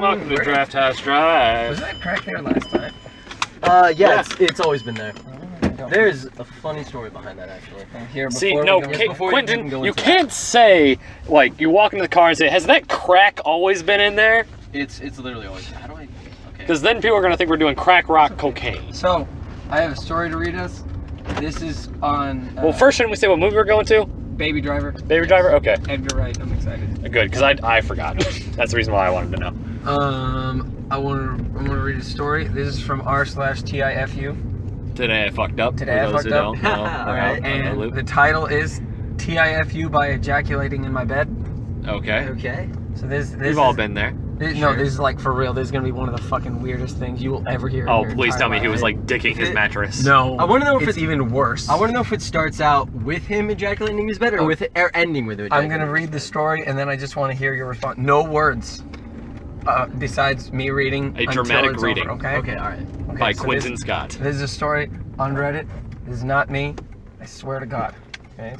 Welcome to Draft House Drive. Was that crack there last time? Yeah. It's always been there. There's a funny story behind that, actually. See, no, Quentin, you can't say, like, you walk into the car and say, has that crack always been in there? It's literally always. How do I? Okay. Because then people are going to think we're doing crack rock cocaine. So, I have a story to read us. This is on... well, first, shouldn't we say what movie we're going to? Baby Driver. Baby Driver? Okay. Edgar Wright. I'm excited. Good, because I forgot. That's the reason why I wanted to know. I want to read a story. This is from r/TIFU. Today I fucked up. Today I fucked up. All right. And the title is TIFU by ejaculating in my bed. Okay. Okay. So this We've all been there. No, this is like for real. This is gonna be one of the fucking weirdest things you will ever hear. Oh, please tell me he was like dicking his mattress. No. I want to know if it's even worse. I want to know if it starts out with him ejaculating in his bed or with it, or ending with it. I'm gonna read the story and then I just want to hear your response. No words. Besides me reading. A dramatic it's reading. Over, okay. Okay. All right. Okay, By so Quentin Scott. This is a story on Reddit. This is not me. I swear to God. Okay.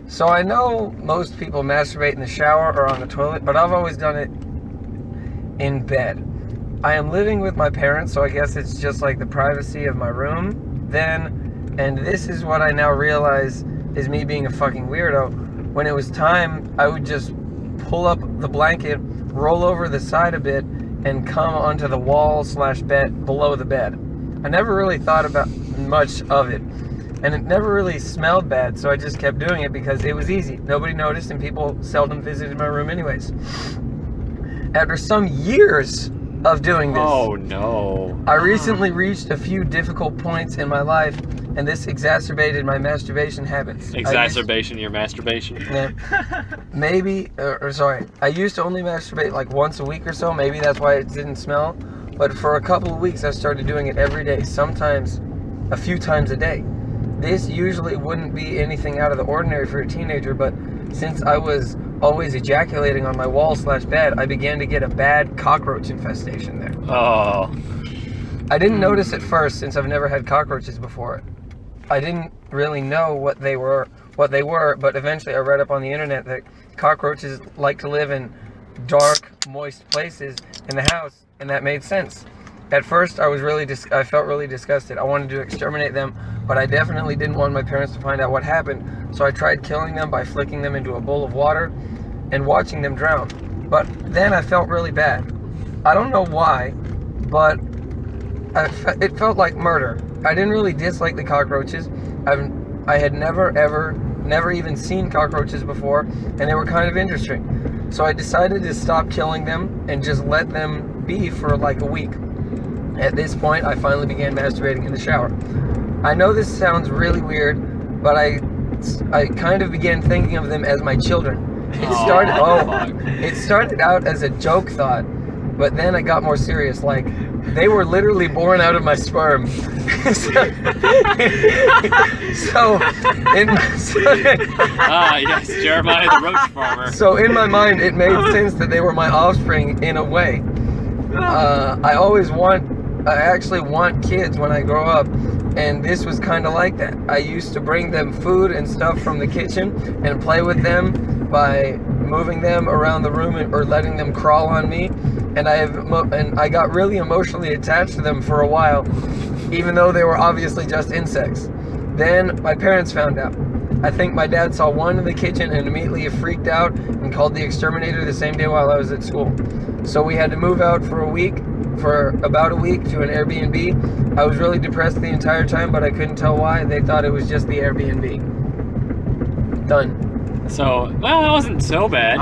So I know most people masturbate in the shower or on the toilet, but I've always done it in bed. I am living with my parents, so I guess it's just like the privacy of my room then, and this is what I now realize is me being a fucking weirdo. When it was time, I would just pull up the blanket, roll over the side a bit, and come onto the wall/bed below the bed. I never really thought about much of it, and it never really smelled bad, so I just kept doing it because it was easy. Nobody noticed, and people seldom visited my room anyways. After some years of doing this, Oh no. I recently reached a few difficult points in my life, and this exacerbated my masturbation habits. Exacerbation of your masturbation. Yeah. I used to only masturbate like once a week or so. Maybe that's why it didn't smell. But for a couple of weeks, I started doing it every day, sometimes a few times a day. This usually wouldn't be anything out of the ordinary for a teenager, but since I was always ejaculating on my wall/bed, I began to get a bad cockroach infestation there. Oh. I didn't notice at first since I've never had cockroaches before. I didn't really know what they were, but eventually I read up on the internet that cockroaches like to live in dark, moist places in the house, and that made sense. At first, I felt really disgusted. I wanted to exterminate them, but I definitely didn't want my parents to find out what happened, so I tried killing them by flicking them into a bowl of water and watching them drown. But then I felt really bad. I don't know why, but it felt like murder. I didn't really dislike the cockroaches. I had never even seen cockroaches before, and they were kind of interesting. So I decided to stop killing them and just let them be for like a week. At this point, I finally began masturbating in the shower. I know this sounds really weird, but I kind of began thinking of them as my children. It started out as a joke thought, but then it got more serious. Like, they were literally born out of my sperm. Yes, Jeremiah the roach farmer. So in my mind, it made sense that they were my offspring in a way. I actually want kids when I grow up, and this was kind of like that. I used to bring them food and stuff from the kitchen and play with them by moving them around the room or letting them crawl on me, and I got really emotionally attached to them for a while, even though they were obviously just insects. Then my parents found out. I think my dad saw one in the kitchen and immediately freaked out and called the exterminator the same day while I was at school. So we had to move out for about a week to an Airbnb. I was really depressed the entire time, but I couldn't tell why. They thought it was just the Airbnb. Done. So, well, that wasn't so bad.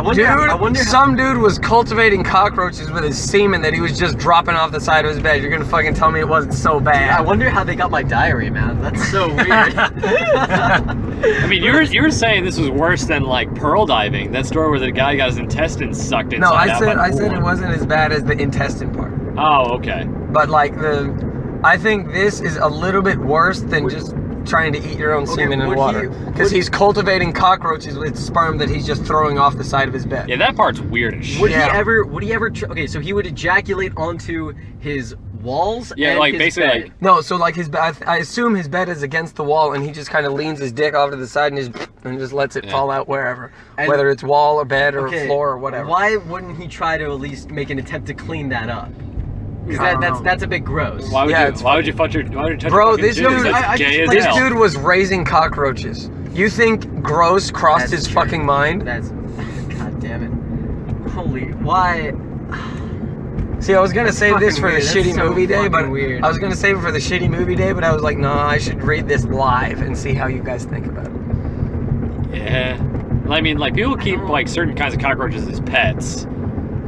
Some dude was cultivating cockroaches with his semen that he was just dropping off the side of his bed. You're gonna fucking tell me it wasn't so bad? I wonder how they got my diary, man. That's so weird. I mean, you were saying this was worse than like pearl diving. That story where the guy got his intestines sucked inside. No, I said it wasn't as bad as the intestine part. Oh, okay. But like I think this is a little bit worse than just trying to eat your own semen in water, because he's cultivating cockroaches with sperm that he's just throwing off the side of his bed. Yeah, that part's weird as shit. Would he ever okay, so he would ejaculate onto his walls? Yeah, and like his basically bed. like no, so like I assume his bed is against the wall and he just kind of leans his dick off to the side and and just lets it Yeah. fall out wherever, And- whether it's wall or bed or Okay, floor or whatever. Why wouldn't he try to at least make an attempt to clean that up? Because I don't know. that's a bit gross. Why would Yeah, you? it's Why would you touch your? Why would you touch Bro, your fucking this dude? dude- That's I gay just as like- This hell. dude was raising cockroaches. You think gross crossed That's his true. fucking mind? That's god damn it. Holy why? See, I was gonna That's save this fucking for the weird. That's shitty so movie day, fucking but weird. I was gonna save it for the shitty movie day, but I was like, no, I should read this live and see how you guys think about it. Yeah. I mean, like, people keep, like, certain kinds of cockroaches as pets.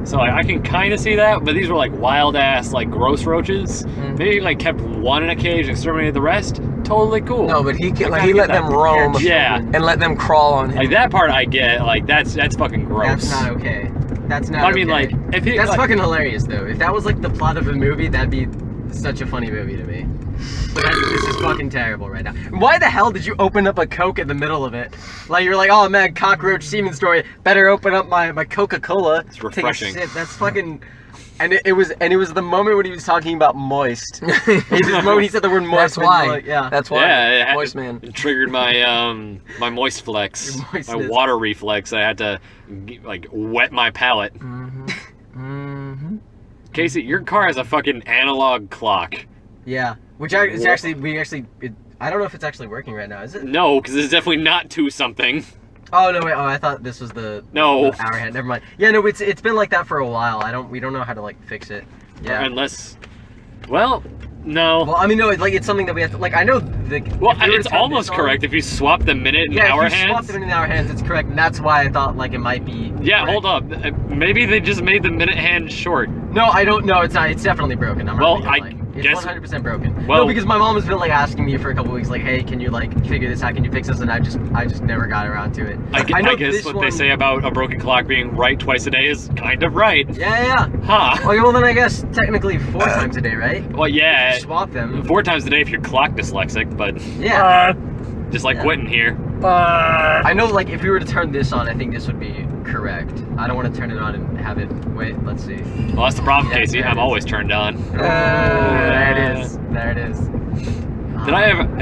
So, like, I can kind of see that, but these were, like, wild-ass, like, gross roaches. Maybe, like, kept one in a cage and exterminated the rest. Totally cool. No, but he I let get them that. roam Yeah. and let them crawl on him. Like, that part I get. Like, that's fucking gross. That's not okay. That's not I mean, okay. like, if he... That's like, fucking hilarious though. If that was like the plot of a movie, that'd be such a funny movie to me. But this is fucking terrible right now. Why the hell did you open up a Coke in the middle of it? Like you're like, oh man, cockroach semen story. Better open up my Coca-Cola. It's refreshing. Take a sip. That's fucking. And it was the moment when he was talking about moist. It's the moment he said the word moist. That's and why. you're like, yeah. That's why. Yeah, Moist man. It triggered my my moist flex, Your my moistness. water reflex. I had to like wet my palate. Mm-hmm. Casey, your car has a fucking analog clock. Yeah. Which it's actually I don't know if it's actually working right now. Is it? No, because it's definitely not to something. Oh no! Wait. Oh, I thought this was the No. the hour hand. Never mind. Yeah, no, it's been like that for a while. We don't know how to like fix it. Yeah. Unless, well, no. Well, I mean, no, it's something that we have to like. I know the. Well, if we were to it's turn almost this on- correct if you swap the minute and Yeah, hour if you hands. swap them in our hands, it's correct, and that's why I thought like it might be. Yeah, correct. hold up. Maybe they just made the minute hand short. No, I don't know. It's not. It's definitely broken. I'm Well, not gonna I lie. It's guess- 100% broken. Well- No, because my mom has been like asking me for a couple weeks, like, hey, can you like figure this out? Can you fix this? And I just never got around to it. I know guess this what one- they say about a broken clock being right twice a day is kind of right. Yeah. Huh. Okay, well then I guess technically 4 times a day, right? Well, yeah. Swap them. 4 times a day if you're clock dyslexic, but Yeah. just like Yeah. Quentin here. I know, like, if we were to turn this on, I think this would be correct. I don't want to turn it on and have it. Wait, let's see. Well, that's the problem, Yeah, Casey. there it I'm is. always turned on. There it is. There it is. Did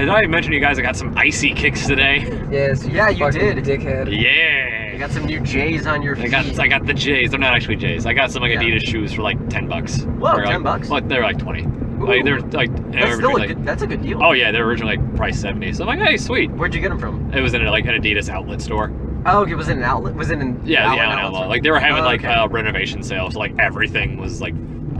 I mention to you guys I got some icy kicks today? Yes. Yeah, you fucking did. Dickhead. Yeah. You got some new J's on your feet. I got the J's. They're not actually J's. I got some like Yeah. Adidas shoes for like $10. Whoa, Or, like, $10? Well, they're like 20. Like they're like That's still originally, that's a good deal. oh yeah, they're originally like price 70. So I'm like, hey, sweet. Where'd you get them from? It was in like an Adidas outlet store. Oh, okay, was it an outlet? Was it an Yeah, the outlet Allen store? outlet. Like they were having Oh, like okay. a renovation sale, so like everything was like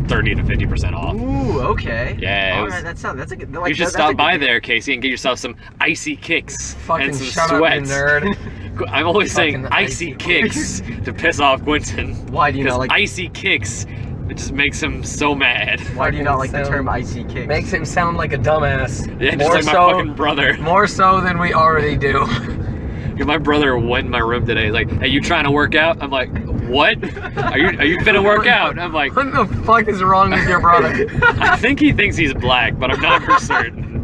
30 to 50% off. Ooh, okay. Yeah, it All was- right, that's a good. Like, You should that's a stop good by deal. there, Casey, and get yourself some icy kicks Fucking and some shut sweats. up, you nerd. I'm always saying Fucking icy icy kicks to piss off Quentin. Why do you Because not like? icy kicks, it just makes him so mad. Why do you not like the sound- term icy kicks? Makes him sound like a dumbass. Yeah, just more like my so, fucking brother. more so than we already do. My brother went in my room today. He's like, "Hey, you trying to work out?" I'm like, "What? Are you finna work out?" I'm like, What the fuck is wrong with your brother? I think he thinks he's black, but I'm not for certain.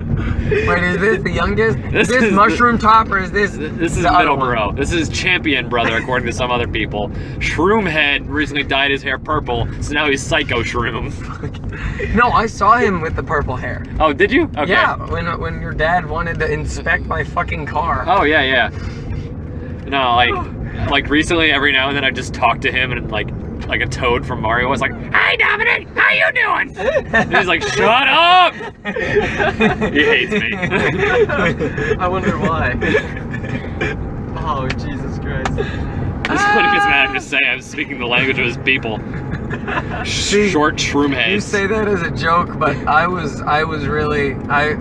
Wait, is this the youngest? This is this is mushroom top or is this? This is the other middle one? bro. This is champion brother, according to some other people. Shroomhead recently dyed his hair purple, so now he's Psycho Shroom. No, I saw him with the purple hair. Oh, did you? Okay. Yeah, when your dad wanted to inspect my fucking car. Oh yeah. No, like recently, every now and then I just talk to him and like a Toad from Mario was like, "Hey Dominic, how you doing?" And he's like, "Shut up!" He hates me. I wonder why. Oh, Jesus Christ. Just when he gets mad, I'm just saying I'm speaking the language of his people. See, Short shroom You heads. say that as a joke, but I was really I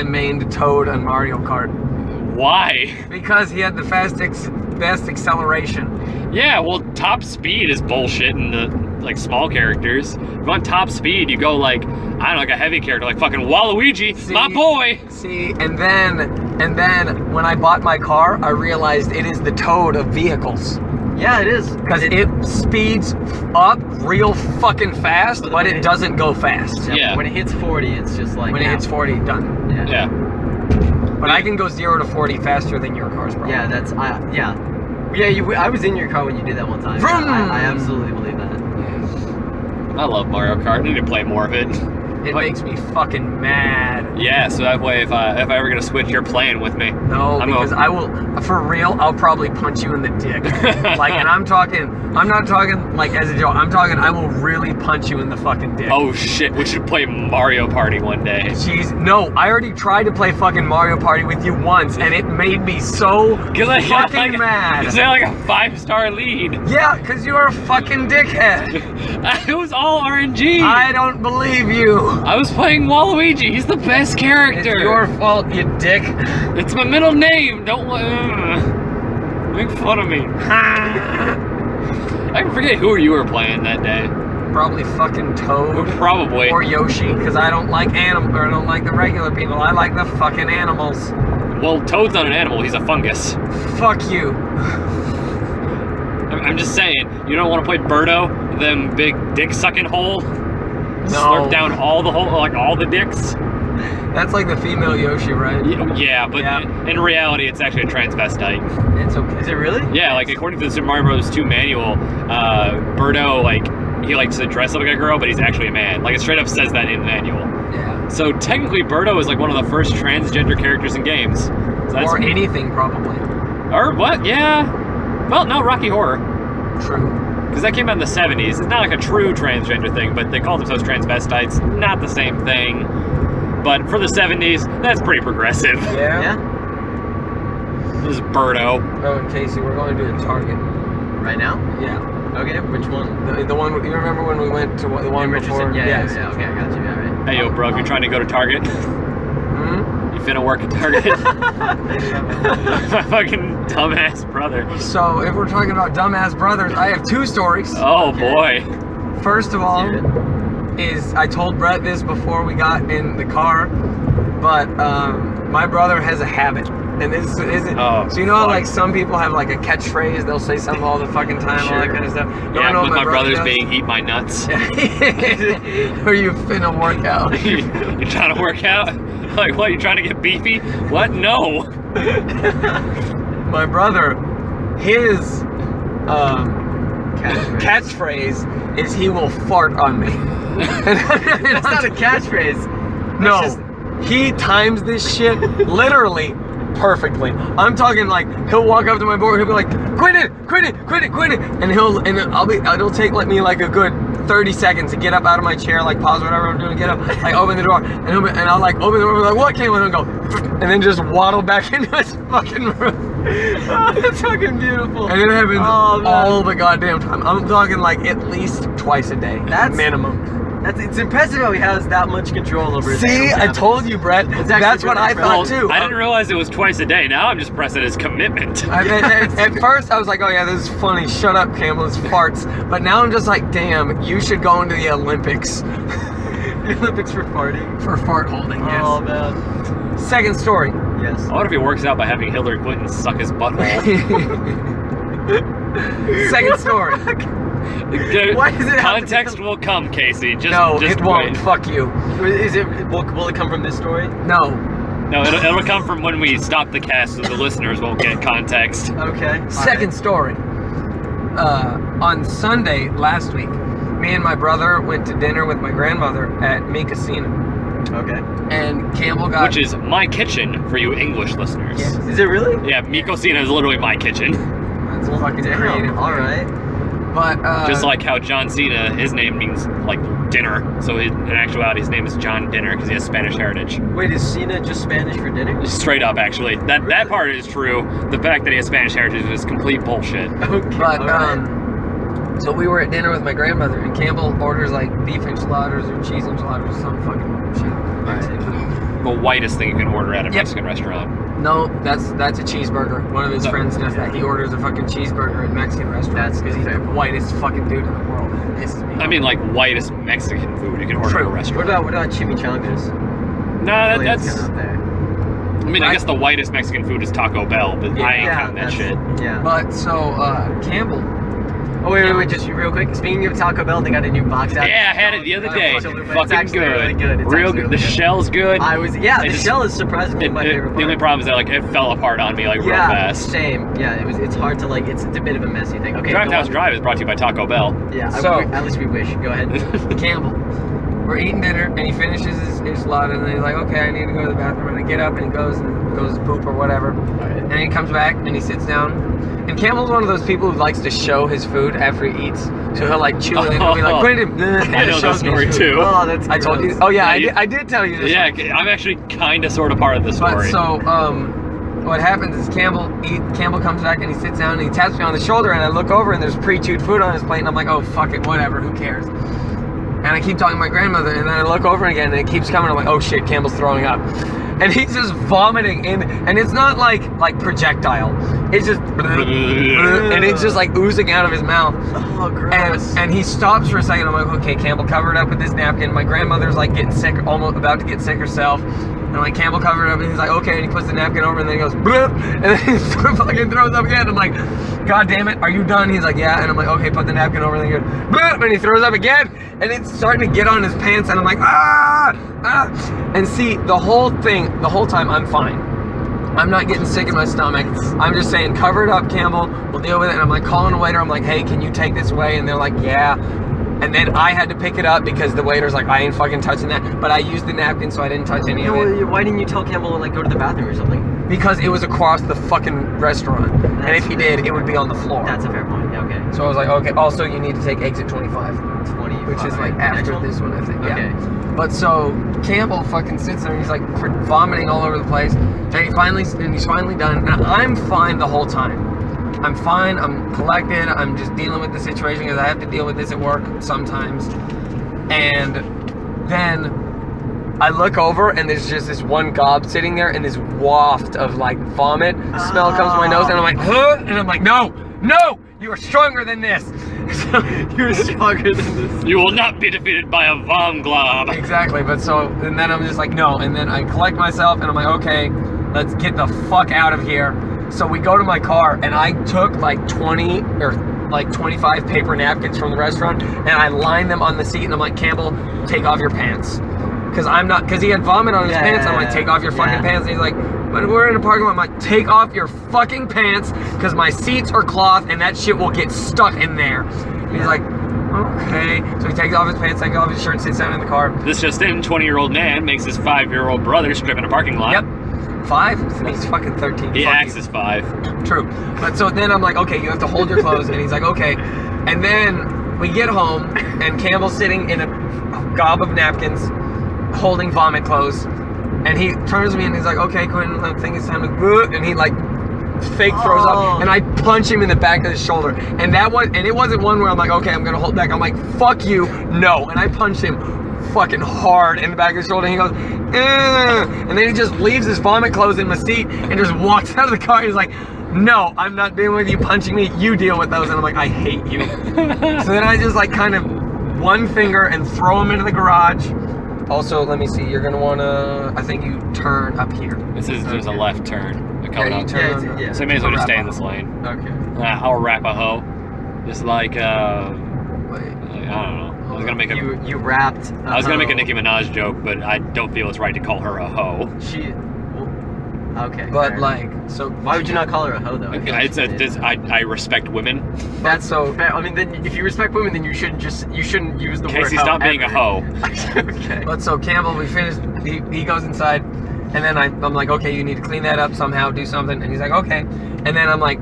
mained Toad on Mario Kart Why? because he had the best acceleration. Yeah, well, top speed is bullshit in the like small characters. If you want top speed, you go like, I don't know, like a heavy character, like fucking Waluigi, See? my boy. See, and then when I bought my car, I realized it is the Toad of vehicles. Yeah, it is. Because it speeds up real fucking fast, but it doesn't go fast. Yeah. When it hits 40, it's just like When it hits 40, done. Yeah. Yeah. But I can go 0 to 40 faster than your cars, bro. Yeah, that's yeah. I was in your car when you did that one time. Vroom! I absolutely believe that. I love Mario Kart. I need to play more of it. It makes me fucking mad. Yeah, so that way if I ever get a Switch, you're playing with me. No, because I will, for real, I'll probably punch you in the dick. Like, and I'm not talking like as a joke, I will really punch you in the fucking dick. Oh shit, we should play Mario Party one day. Jeez, no, I already tried to play fucking Mario Party with you once, and it made me so fucking mad. Because I had like a 5-star lead. Yeah, because you're a fucking dickhead. It was all RNG. I don't believe you. I was playing Waluigi. He's the best character. It's your fault, you dick. It's my middle name. Don't make fun of me. I forget who you were playing that day. Probably fucking Toad. Probably. Or Yoshi, because I don't like I don't like the regular people. I like the fucking animals. Well, Toad's not an animal. He's a fungus. Fuck you. I'm just saying. You don't want to play Birdo, them big dick sucking hole. No. Slurp down all the dicks. That's like the female Yoshi, right? Yeah, but in reality, it's actually a transvestite. It's okay. Is it really? Yeah, like according to the Super Mario Bros. 2 manual, Birdo, like, he likes to dress up like a girl, but he's actually a man. Like, it straight up says that in the manual. Yeah. So technically, Birdo is like one of the first transgender characters in games. So Or anything, probably. Or what? Yeah. Well, no, Rocky Horror. True. Because that came out in the 70s. It's not like a true transgender thing, but they call themselves transvestites. Not the same thing. But for the 70s, that's pretty progressive. Yeah? This is Birdo. Oh, and Casey, we're going to a Target. Right now? Yeah. Okay, which one? The one, you remember when we went to the one before? Yeah, Yes. yeah, okay, I got you, yeah, right. Hey, yo, bro, if you're trying to go to Target, you finna work at Target. My fucking dumbass brother. So, if we're talking about dumbass brothers, I have 2 stories. Oh, boy. First of all, is I told Brett this before we got in the car, but my brother has a habit, and this isn't. Oh, so you know how like some people have like a catchfriend, they'll say something all the fucking time, all that kind of stuff. You Yeah, know with what my brother's does? being eat my nuts. Or you finna work out. You trying to work out? Like what? You trying to get beefy? What? No. My brother, his catchphrase is he will fart on me. That's not a catchphrase. No, That's he times this shit literally perfectly. I'm talking like he'll walk up to my board, he'll be like, "Quit it, and it'll take me like a good 30 seconds to get up out of my chair, like pause whatever I'm doing, get up, like open the door, and I'll like open the door, and be like, "What came in?" and go, and then just waddle back into his fucking room. Oh, that's fucking beautiful. And it happens all the goddamn time. I'm talking like at least twice a day. That's minimum. It's impressive how he has that much control over his See, animal I habits. told you, Brett. That's what I thought too. I didn't realize it was twice a day. Now I'm just pressing his commitment. At first, I was like, "Oh yeah, this is funny. Shut up, Campbell. It's farts." But now I'm just like, "Damn, you should go into the Olympics." The Olympics for farting? For fart holding, yes. Oh, man. Second story. Yes. I wonder if he works out by having Hillary Clinton suck his butthole. Second story. Why does it have Context will come, Casey. Just it won't. wait. Fuck you. Will it come from this story? No. No, it'll come from when we stop the cast, so the listeners won't get context. Okay. Second story. On Sunday last week, me and my brother went to dinner with my grandmother at Mi Casino. Okay. And Campbell got... Which is my kitchen for you English listeners. Yes. Is it really? Yeah, Mi Cocina is literally my kitchen. That's fucking creative. Alright. But, Just like how John Cena, his name means, like, dinner. So in actuality, his name is John Dinner because he has Spanish heritage. Wait, is Cena just Spanish for dinner? Straight up, actually. That part is true. The fact that he has Spanish heritage is complete bullshit. Okay. But, so we were at dinner with my grandmother, and Campbell orders, like, beef enchiladas or cheese enchiladas or some fucking shit. The whitest thing you can order at a Mexican restaurant. No, that's a cheeseburger. One of his friends does that. He orders a fucking cheeseburger at Mexican restaurants because he's the whitest fucking dude in the world. And it pisses me off. I mean, like, whitest Mexican food you can order at a restaurant. What about chimichangas? No, that's... Kind of up there. I mean, I guess the whitest Mexican food is Taco Bell, but I ain't counting that shit. Yeah. But, so, Campbell... Oh, wait, just real quick. Speaking of Taco Bell, they got a new box out. Yeah, I had it the other day. It's Fucking actually good. really good. It's Real actually good. really The shell's good. The shell is surprisingly my favorite part. The only problem is that, like, it fell apart on me, like, real fast. Same. Yeah, it's hard to, like, it's a bit of a messy thing. Okay. Drive House Drive is brought to you by Taco Bell. Yeah, So- at least we wish. Go ahead. Campbell, we're eating dinner, and he finishes his lot, and then he's like, okay, I need to go to the bathroom, and I get up, and he goes to poop or whatever, and he comes back, and he sits down, and Campbell's one of those people who likes to show his food after he eats, so he'll like chew it, and he'll be like, Quentin, I know that story too. Oh, that's I told you. gross. Oh yeah, Yeah, I did tell you this. Yeah, one. I'm actually kind of sort of part of the But story. so, what happens is Campbell comes back and he sits down and he taps me on the shoulder, and I look over and there's pre-chewed food on his plate, and I'm like, oh fuck it, whatever, who cares? And I keep talking to my grandmother, and then I look over again and it keeps coming. I'm like, oh shit, Campbell's throwing up, and he's just vomiting in, and it's not like projectile, it's just and it's just like oozing out of his mouth. Oh, gross. And he stops for a second. I'm like, okay, Campbell, cover it up with this napkin. My grandmother's like getting sick, almost about to get sick herself. And I'm like, Campbell, cover it up. And he's like, okay. And he puts the napkin over, and then he goes, bloop, and then he fucking throws up again. I'm like, God damn it, are you done? He's like, yeah. And I'm like, okay, put the napkin over, and then he goes, bloop, and he throws up again. And it's starting to get on his pants, and I'm like, ah. And see, the whole time, I'm fine. I'm not getting sick in my stomach. I'm just saying, cover it up, Campbell. We'll deal with it. And I'm like calling a waiter. I'm like, hey, can you take this away? And they're like, yeah. And then I had to pick it up because the waiter's like, I ain't fucking touching that. But I used the napkin, so I didn't touch any of it. Why didn't you tell Campbell to like go to the bathroom or something? Because it was across the fucking restaurant. And if he did, it would be on the floor. That's a fair point. Yeah, okay. So I was like, okay. Also, you need to take exit 25. 20. Which is like after Next this one, I think. Yeah. Okay. But so Campbell fucking sits there and he's like vomiting all over the place. And he's finally done. And I'm fine the whole time. I'm fine. I'm collected. I'm just dealing with the situation because I have to deal with this at work sometimes. And then I look over and there's just this one gob sitting there, and this waft of like vomit smell comes to my nose, and I'm like, huh? And I'm like, no, you are stronger than this. You're stronger than this. You will not be defeated by a vom glob. Exactly, but so, and then I'm just like, no, and then I collect myself, and I'm like, okay, let's get the fuck out of here. So we go to my car, and I took like 20 or like 25 paper napkins from the restaurant, and I lined them on the seat, and I'm like, Campbell, take off your pants. Because he had vomit on his pants. I'm like, take off your fucking pants. And he's like, but we're in a parking lot. I'm like, take off your fucking pants, because my seats are cloth, and that shit will get stuck in there. And he's like, okay. So he takes off his pants, takes off his shirt, sits down in the car. This just in, 20-year-old man makes his 5-year-old brother strip in a parking lot. Yep. 5? He's fucking 13. He Fuck acts you. as 5. True. But so then I'm like, okay, you have to hold your clothes. And he's like, okay. And then we get home, and Campbell's sitting in a gob of napkins, holding vomit clothes. And he turns to me and he's like, okay, Quentin, I think it's time to go. And he like fake throws up. And I punch him in the back of the shoulder. And it wasn't one where I'm like, okay, I'm going to hold back. I'm like, fuck you. No. And I punch him fucking hard in the back of the shoulder. And he goes, and then he just leaves his vomit clothes in my seat and just walks out of the car. He's like, no, I'm not dealing with you punching me. You deal with those. And I'm like, I hate you. So then I just like kind of one finger and throw him into the garage. Also, let me see. You're gonna wanna. I think you turn up here. There's a left turn coming up. You turn. Yeah. So you may as well just stay in this lane. Okay. I'll wrap a hoe. Just like Wait. I don't know. I was gonna make You rapped. I was gonna make a Nicki Minaj joke, but I don't feel it's right to call her a hoe. Okay. But fair. like, so Why would you not call her a hoe though? I feel like I respect women. That's so fair. I mean, then if you respect women, then you shouldn't use the word Casey, hoe stop being a ever. hoe. Okay. But so Campbell, we finished. He goes inside, and then I'm like, okay, you need to clean that up somehow, do something. And he's like, okay. And then I'm like,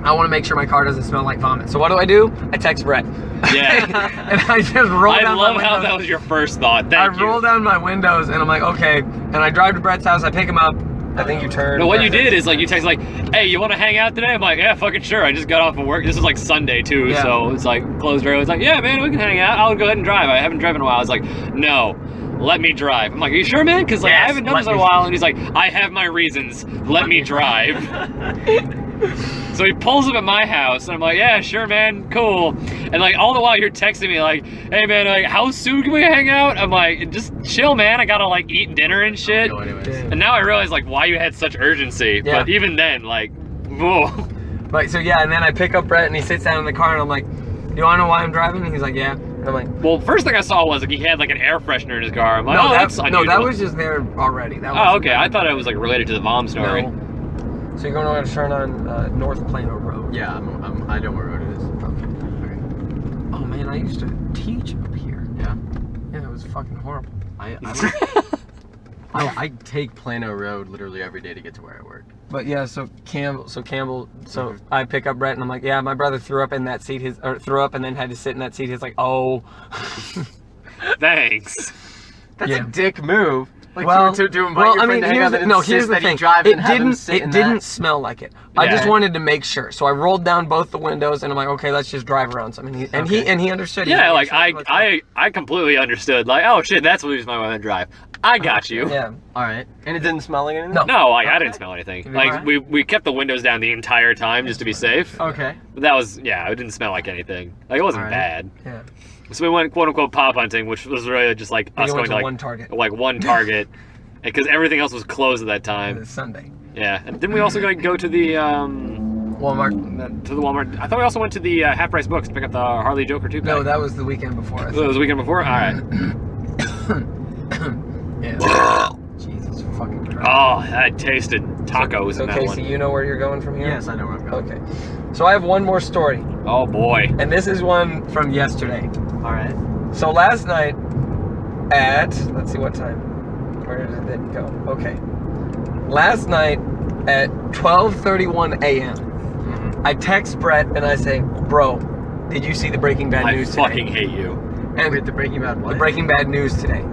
I want to make sure my car doesn't smell like vomit. So what do? I text Brett. Yeah. And I just roll down I love my how windows. that was your first thought. Thank you. I roll down my windows, and I'm like, okay. And I drive to Brett's house. I pick him up. I think you turn. No, what you did is like you text like, hey, you want to hang out today? I'm like, yeah, fucking sure. I just got off of work. This is like Sunday too, Yeah. so it's like closed early. It's like, yeah, man, we can hang out. I'll go ahead and drive. I haven't driven in a while. I was like, no, let me drive. I'm like, are you sure, man? Because like Yes, I haven't done this in a while. And he's like, I have my reasons. Let me drive. So he pulls up at my house, and I'm like, yeah, sure, man, cool. And like all the while you're texting me like, hey man, like how soon can we hang out? I'm like, just chill, man. I gotta like eat dinner and shit. Go anyways. Yeah. And now I realize like why you had such urgency. Yeah. But even then, like, whoa. But so yeah, and then I pick up Brett, and he sits down in the car, and I'm like, you wanna know why I'm driving? And he's like, yeah. And I'm like, Well, first thing I saw was like he had like an air freshener in his car. I'm like, no, oh, that's unusual. that was just there already. That Oh, okay. I thought it was like related to the Vom story. No. So you're going to turn on North Plano Road. Yeah, I know what road it is. Okay. Oh man, I used to teach up here. Yeah. Yeah, was fucking horrible. I take Plano Road literally every day to get to where I work. But yeah, so I pick up Brett and I'm like, yeah, my brother threw up in that seat. Threw up and then had to sit in that seat. He's like, oh. Thanks. That's Yeah. a dick move. Like Well, to invite your friend to hang out and here's the that thing. he drive and have him sit in It didn't that. smell like it. I just Yeah. wanted to make sure. So I rolled down both the windows and I'm like, okay, let's just drive around some. He understood. He's Yeah, like "Sure, I completely understood. Like, oh shit, that's what my way to drive. I got you. yeah. All right, and it didn't smell like anything. No. No, like I didn't smell anything. Like Alright. we kept the windows down the entire time just to be safe. Okay. But that was, yeah, it didn't smell like anything. Like it wasn't Alright. bad. Yeah. So we went quote unquote pop hunting, which was really just like We us went going to to like one Target. like one Target, because everything else was closed at that time. It's Sunday. Yeah, and didn't we also go to the Walmart. to the Walmart? I thought we also went to the Half Price Books to pick up the Harley Joker 2 pack. No, that was the weekend before. I It think. was the weekend before. All right. Yeah. Jesus fucking Christ. Oh, that tasted tacos So in that Casey, one. you know where you're going from here? Yes, I know where I'm going. Okay. So I have one more story, Oh boy. and this is one from yesterday. All right. So last night at, let's see what time. Where did it go? Okay. Last night at 12:31 a.m. I text Brett and I say, bro, did you see the Breaking Bad I news fucking today? hate you. And With the Breaking Bad what? the Breaking Bad news today.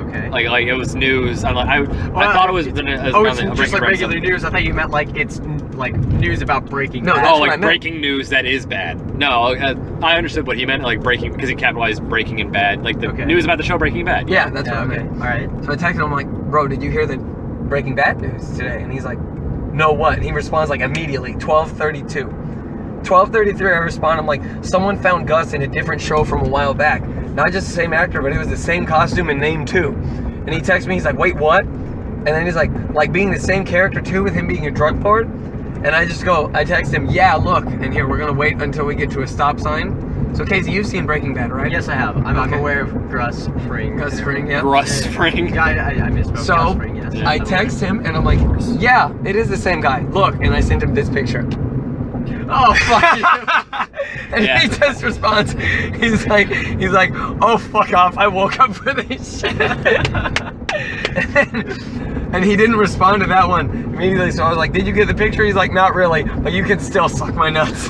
Okay. Like it was news. I thought it was. Oh, it's just like regular news. I thought you meant like it's like news about Breaking No, Bad. that's Oh, what I like meant. breaking news that is bad. No, I understood what he meant, like breaking, because he capitalized breaking and bad, like the Okay. news about the show Breaking Bad. Yeah, that's Yeah, what I okay. meant. All right. So I texted him, I'm like, bro, did you hear the Breaking Bad news today? And he's like, no, what? And he responds like immediately, 12:32. 12:33, I respond, I'm like, someone found Gus in a different show from a while back. Not just the same actor, but it was the same costume and name too. And he texts me, he's like, wait, what? And then he's like being the same character too, with him being a drug lord. And I text him, yeah, look. And here, we're gonna wait until we get to a stop sign. So Casey, you've seen Breaking Bad, right? Yes, I have. I'm Okay. aware of Gus Fring. Gus Fring, yeah. Russ Spring. Yeah, I misspoke. So, Gus Fring, yes. Yeah. I text him and I'm like, yeah, it is the same guy. Look, and I sent him this picture. Oh fuck you. And Yeah. he just responds, he's like, oh fuck off, I woke up for this shit. and he didn't respond to that one immediately, so I was like, did you get the picture? He's like, not really, but you can still suck my nuts.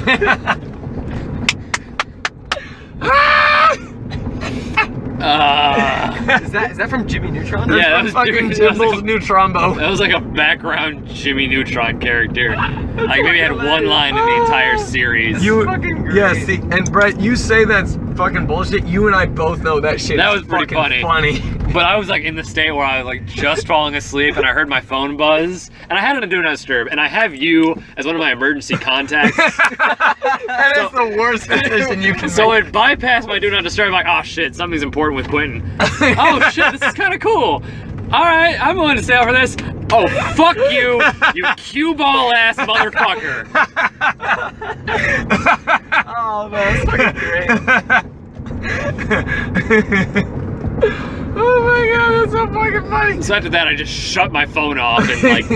Is that from Jimmy Neutron? Yeah, that was fucking Jimmy- Jimble's new Trombo. That was like a background Jimmy Neutron character. Like maybe had one line in the entire series. You, fucking great. yeah, see, and Brett, you say that's fucking bullshit. You and I both know that shit. That is was pretty fucking funny. But I was like in the state where I was like just falling asleep and I heard my phone buzz and I had it to do not disturb and I have you as one of my emergency contacts. That is the worst decision you can So make. it bypassed my do not disturb. I'm like, oh shit, something's important with Quentin. Oh shit, this is kind of cool. All right, I'm willing to stay out for this. Oh fuck you, you cue ball ass motherfucker. Oh man, that's fucking great. Oh my god, that's so fucking funny. So after that, I just shut my phone off and like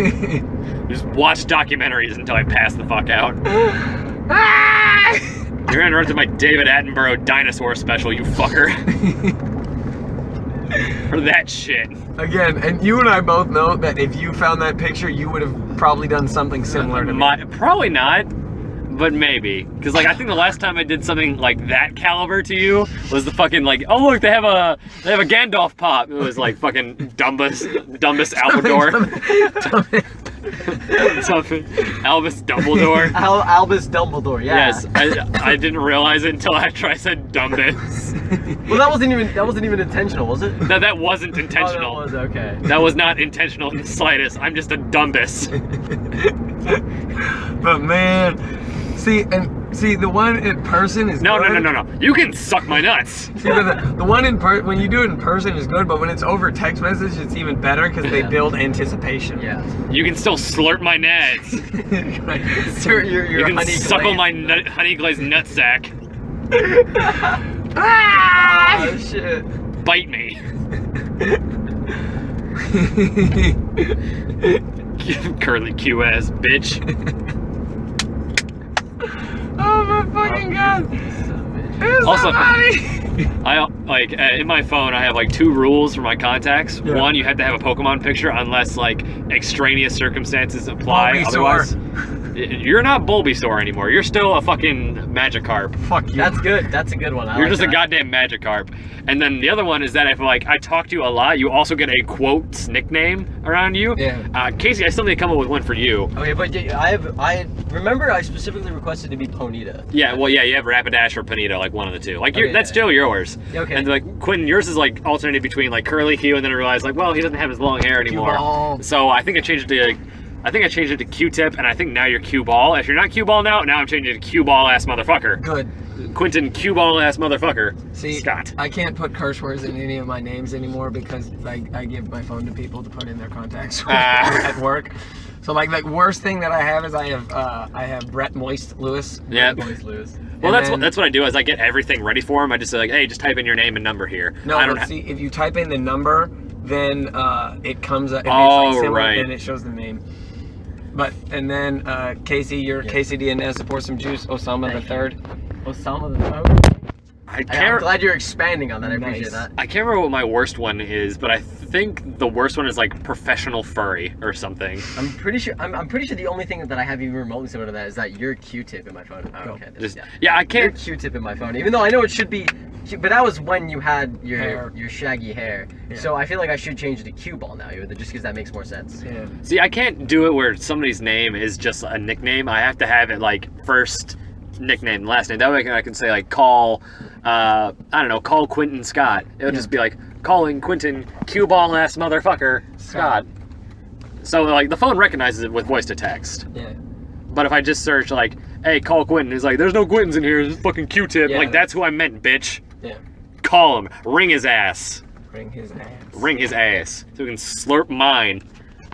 just watch documentaries until I pass the fuck out. You're gonna interrupt my David Attenborough dinosaur special, you fucker. For that shit. Again, and you and I both know that if you found that picture, you would have probably done something similar to me. Probably not, but maybe. Because like I think the last time I did something like that caliber to you was the fucking like, oh look, they have a Gandalf pop. It was like fucking dumbest Albador. Something. Albus Dumbledore. Albus Dumbledore. Yeah. Yes, I didn't realize it until after I said dumbest. Well, that wasn't even intentional, was it? No, that wasn't intentional. Oh, that was okay. That was not intentional in the slightest. I'm just a dumbest. But man, see, the one in person is No. good. You can suck my nuts. See, but the one when you do it in person is good, but when it's over text message, it's even better because they Yeah. build anticipation. Yeah. You can still slurp my nads. Your You can honey suckle glaze. my honey glazed nutsack. Oh shit. Bite me. Curly Q ass bitch. Oh my fucking god. Also, I like in my phone, I have like 2 rules for my contacts. Yeah. One, you have to have a Pokemon picture unless like extraneous circumstances apply. Bulbasaur. Otherwise, you're not Bulbasaur anymore. You're still a fucking Magikarp. Fuck you. That's good. That's a good one. I You're like just that. a goddamn Magikarp. And then the other one is that if like I talk to you a lot, you also get a quotes nickname around you. Yeah. Casey, I still need to come up with one for you. Okay, but yeah, I remember I specifically requested to be Ponyta. Yeah, well, yeah, you have Rapidash or Panito, like one of the two. Like Okay, that's yeah. still yours. Okay. And like Quentin, yours is like alternated between like Curly Q, and then I realized like, well, he doesn't have his long hair anymore. Q-ball. So I think I changed it to like, I think I changed it to Q-tip, and I think now you're Q-ball. If you're not Q-ball now I'm changing it to Q-ball ass motherfucker. Good. Quentin Q-ball ass motherfucker. See, Scott. I can't put curse words in any of my names anymore because I give my phone to people to put in their contacts at work. So like the worst thing that I have is I have Brett Moist Lewis. Yeah. Boys lose. Well, And then- that's what I do is I get everything ready for him. I just say like, hey, just type in your name and number here. No, I don't but ha- see, if you type in the number, then it comes up. If Oh, it's like similar, right. then it shows the name. But and then Casey, your KCDNS pour some juice. Osama the third. Osama the Third. I I'm can't. glad you're expanding on that. I appreciate Nice. that. I can't remember what my worst one is, but I think the worst one is like professional furry or something. I'm pretty sure. I'm pretty sure the only thing that I have even remotely similar to that is that you're Q-tip in my phone. Oh, okay. Just yeah. yeah, I You're can't. Q-tip in my phone, even though I know it should be. But that was when you had Hair. your shaggy hair. Yeah. So I feel like I should change it to Q-ball now, just because that makes more sense. Yeah. See, I can't do it where somebody's name is just a nickname. I have to have it like first nickname, last name. That way I can say like call, I don't know, call Quentin Scott. It'll just be like calling Quentin Q-ball ass motherfucker Scott. So like the phone recognizes it with voice to text. Yeah. But if I just search like, hey, call Quentin, it's like, there's no Quentins in here, it's fucking Q-tip. Yeah. Like, that's who I meant, bitch. Yeah. Call him. Ring his ass. Ring his ass. Ring his ass. So we can slurp mine.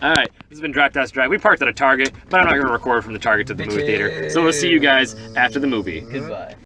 Alright, this has been Drive Test Drive. We parked at a Target, but I'm not going to record from the Target to the movie theater. So we'll see you guys after the movie. Goodbye.